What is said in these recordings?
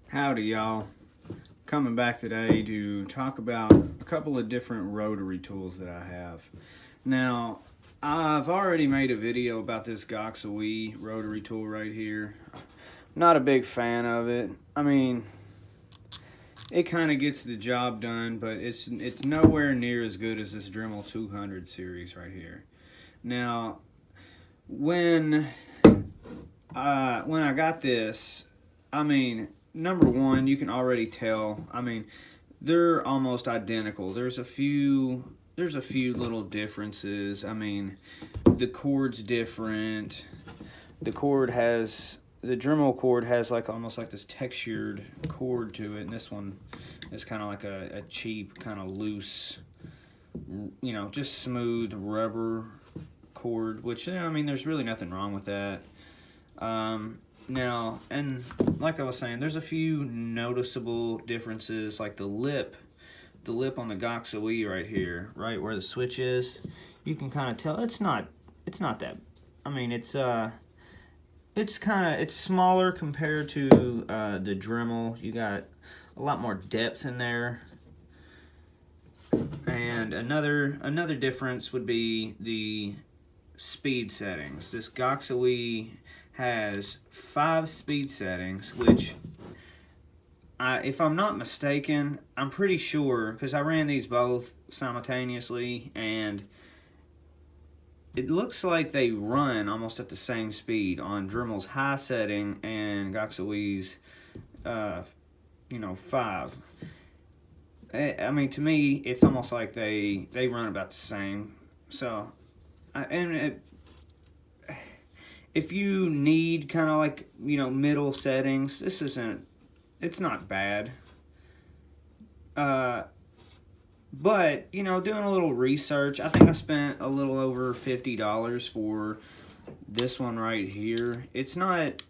Howdy y'all, coming back today to talk about a couple of different rotary tools that I have. Now, I've already made a video about this Goxawee rotary tool right here. Not a big fan of it. I mean, it kind of gets the job done, but it's nowhere near as good as this Dremel 200 series right here. Now, when I got this, I mean, number one, you can already tell. I mean, they're almost identical. There's a few little differences. I mean, the cord's different. The Dremel cord has like almost like this textured cord to it, and this one is kind of like a cheap, kind of loose, you know, just smooth rubber cord. Which, I mean, there's really nothing wrong with that. Now, and like I was saying, there's a few noticeable differences, like the lip on the Goxawee right here, right where the switch is. You can kind of tell it's not that. I mean, it's smaller compared to the Dremel. You got a lot more depth in there. And another difference would be the speed settings. This Goxawee has 5 speed settings, which, if I'm not mistaken, I'm pretty sure, because I ran these both simultaneously, and it looks like they run almost at the same speed on Dremel's high setting and Goxawee's, 5. I mean, to me, it's almost like they run about the same. So, if you need kind of like, middle settings, it's not bad. But, doing a little research, I think I spent a little over $50 for this one right here. It's not,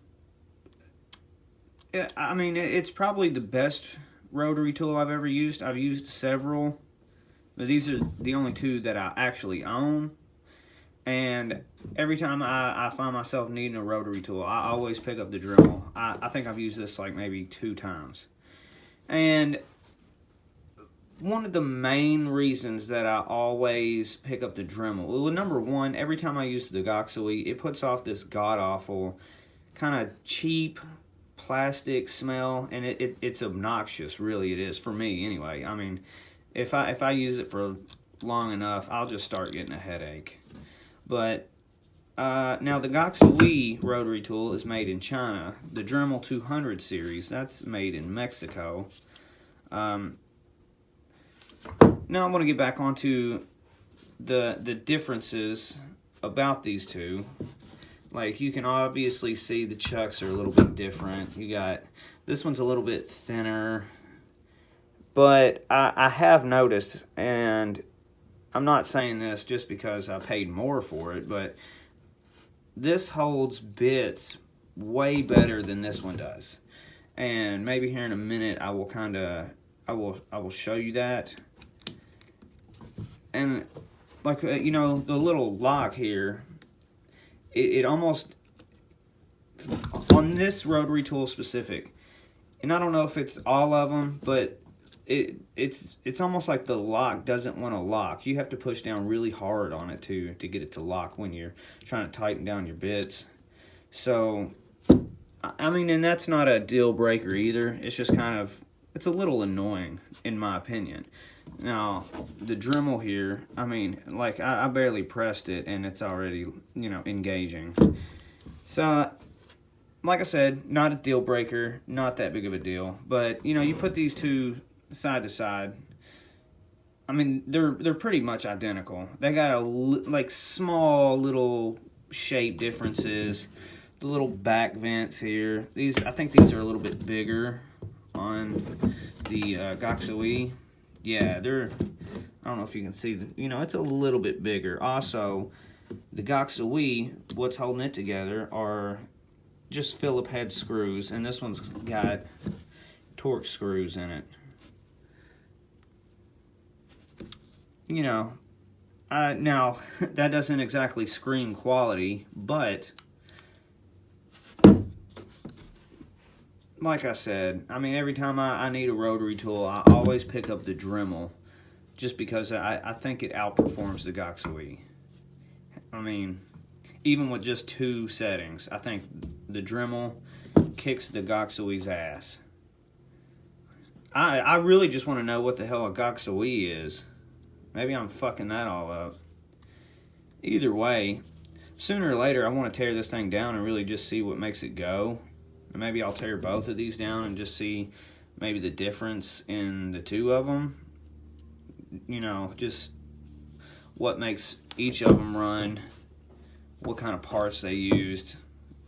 I mean, it's probably the best rotary tool I've ever used. I've used several, but these are the only 2 that I actually own. And every time I find myself needing a rotary tool, I always pick up the Dremel. I think I've used this like maybe 2 times. And one of the main reasons that I always pick up the Dremel, well, number one, every time I use the Goxawee, it puts off this god-awful, kind of cheap plastic smell, and it's obnoxious, really it is, for me anyway. I mean, if I use it for long enough, I'll just start getting a headache. But now the Goxawee rotary tool is made in China. The Dremel 200 series, that's made in Mexico. Now I'm going to get back onto the differences about these two. Like, you can obviously see the chucks are a little bit different. You got, this one's a little bit thinner. But I have noticed, and I'm not saying this just because I paid more for it, but this holds bits way better than this one does. And maybe here in a minute I will show you that. And like, the little lock here, it almost, on this rotary tool specific, and I don't know if it's all of them, but it's almost like the lock doesn't want to lock. You have to push down really hard on it to get it to lock when you're trying to tighten down your bits. So, I mean, and that's not a deal breaker either. It's just kind of, it's a little annoying in my opinion. Now, the Dremel here, I mean, like, I barely pressed it and it's already, engaging. So, like I said, not a deal breaker, not that big of a deal. But, you put these two side to side, I mean, they're pretty much identical. They got like small little shape differences. The little back vents here, I think these are a little bit bigger on the Goxawee. Yeah, I don't know if you can see, it's a little bit bigger. Also, the Goxawee, what's holding it together are just Phillip head screws, and this one's got Torx screws in it. Now, that doesn't exactly scream quality, but like I said, I mean, every time I need a rotary tool, I always pick up the Dremel, just because I think it outperforms the Goxawee. I mean, even with just 2 settings, I think the Dremel kicks the Goxawee's ass. I really just want to know what the hell a Goxawee is. Maybe I'm fucking that all up. Either way, sooner or later I want to tear this thing down and really just see what makes it go. And maybe I'll tear both of these down and just see maybe the difference in the 2 of them. You know, just what makes each of them run, what kind of parts they used.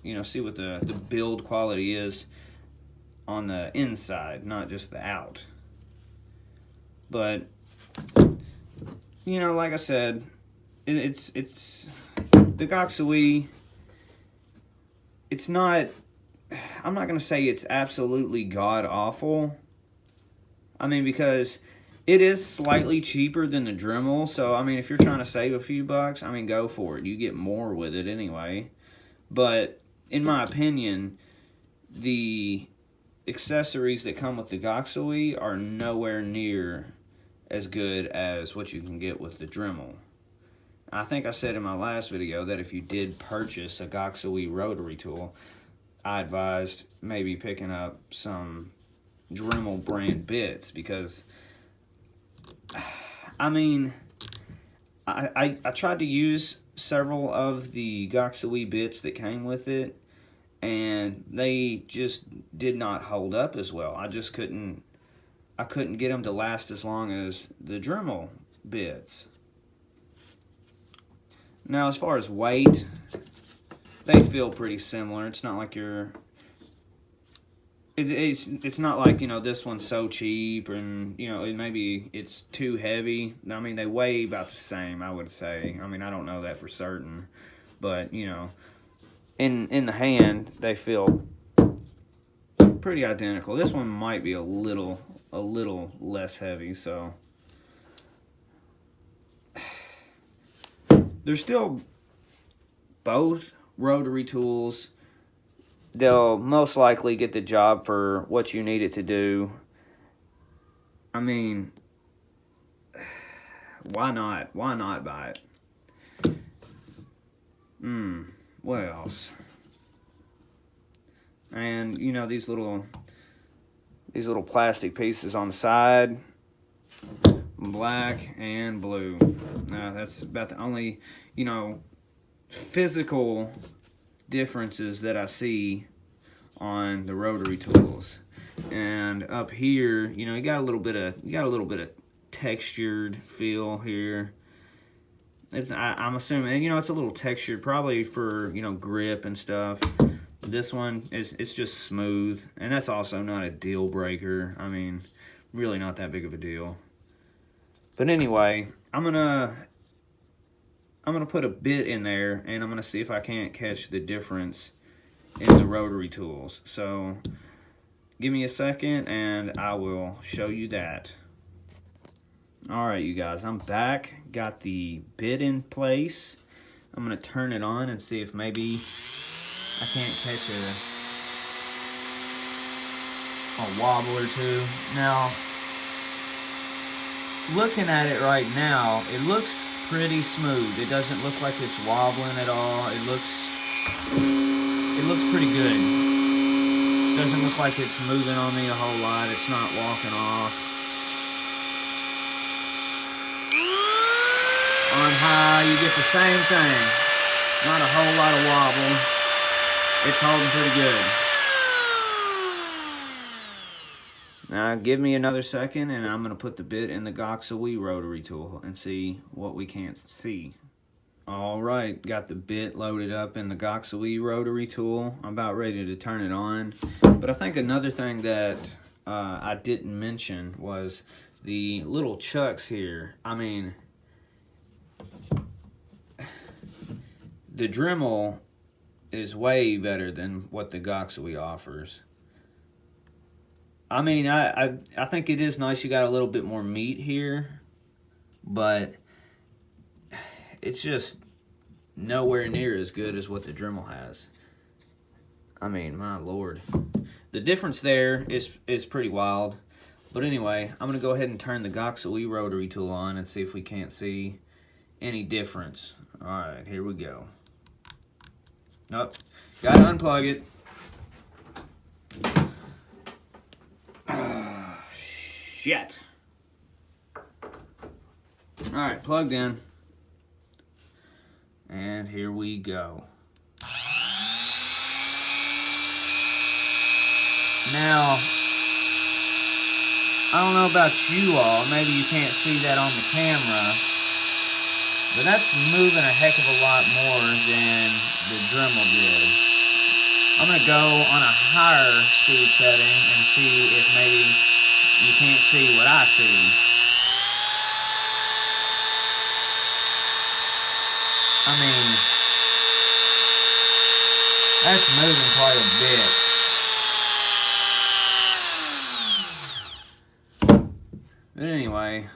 You know, see what the build quality is on the inside, not just the out. But, you know, like I said, it's the Goxawee. It's not, I'm not going to say it's absolutely god-awful. I mean, because it is slightly cheaper than the Dremel. So, I mean, if you're trying to save a few bucks, I mean, go for it. You get more with it anyway. But, in my opinion, the accessories that come with the Goxawee are nowhere near as good as what you can get with the Dremel. I think I said in my last video that if you did purchase a Goxawee rotary tool, I advised maybe picking up some Dremel brand bits, because I mean, I tried to use several of the Goxawee bits that came with it, and they just did not hold up as well. I couldn't get them to last as long as the Dremel bits. Now, as far as weight, they feel pretty similar. It's not like it's not like, you know, this one's so cheap and, you know, maybe it's too heavy. I mean, they weigh about the same, I would say. I mean, I don't know that for certain, but, you know, in the hand, they feel pretty identical. This one might be a little less heavy, so they're still both rotary tools. They'll most likely get the job for what you need it to do. I mean, why not? Why not buy it? What else? And, you know, these little plastic pieces on the side, black and blue. Now, that's about the only, you know, physical differences that I see on the rotary tools. And up here, you know, you got a little bit of textured feel here. I'm assuming, you know, it's a little textured, probably for, you know, grip and stuff. This one it's just smooth, and that's also not a deal breaker. I mean, really not that big of a deal. But anyway, I'm gonna put a bit in there, and I'm gonna see if I can't catch the difference in the rotary tools. So give me a second and I will show you that. Alright, you guys, I'm back. Got the bit in place. I'm gonna turn it on and see if maybe I can't catch a wobble or two. Now, looking at it right now, it looks pretty smooth. It doesn't look like it's wobbling at all. It looks pretty good. Doesn't look like it's moving on me a whole lot. It's not walking off. On high, you get the same thing. Not a whole lot of wobble. It's holding pretty good. Now, give me another second, and I'm going to put the bit in the Goxawee rotary tool and see what we can't see. Alright, got the bit loaded up in the Goxawee rotary tool. I'm about ready to turn it on. But I think another thing that I didn't mention was the little chucks here. I mean, the Dremel is way better than what the Goxawee offers. I mean, I think it is nice you got a little bit more meat here, but it's just nowhere near as good as what the Dremel has. I mean, my lord. the difference there is pretty wild. But anyway, I'm going to go ahead and turn the Goxawee Rotary tool on and see if we can't see any difference. Alright, here we go. Nope. Gotta unplug it. Shit. Alright, plugged in. And here we go. Now, I don't know about you all, maybe you can't see that on the camera, but that's moving a heck of a lot more than the Dremel did. I'm going to go on a higher speed setting and see if maybe you can't see what I see. I mean, that's moving quite a bit. But anyway,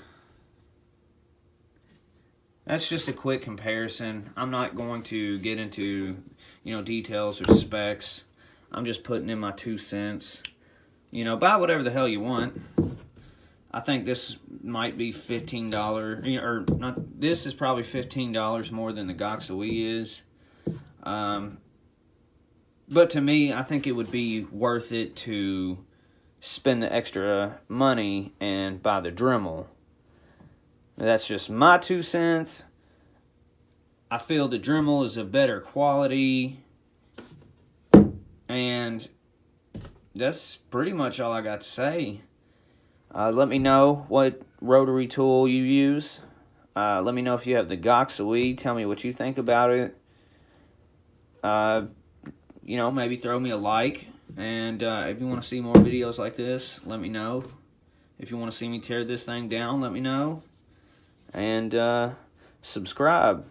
that's just a quick comparison. I'm not going to get into, details or specs. I'm just putting in my 2 cents. Buy whatever the hell you want. I think this might be $15, or not. This is probably $15 more than the Goxawee is. But to me, I think it would be worth it to spend the extra money and buy the Dremel. That's just my 2 cents. I feel the Dremel is a better quality, and that's pretty much all I got to say. Let me know what rotary tool you use. Let me know if you have the Goxawee. Tell me what you think about it. Maybe throw me a like. And if you want to see more videos like this, let me know. If you want to see me tear this thing down, let me know. And subscribe.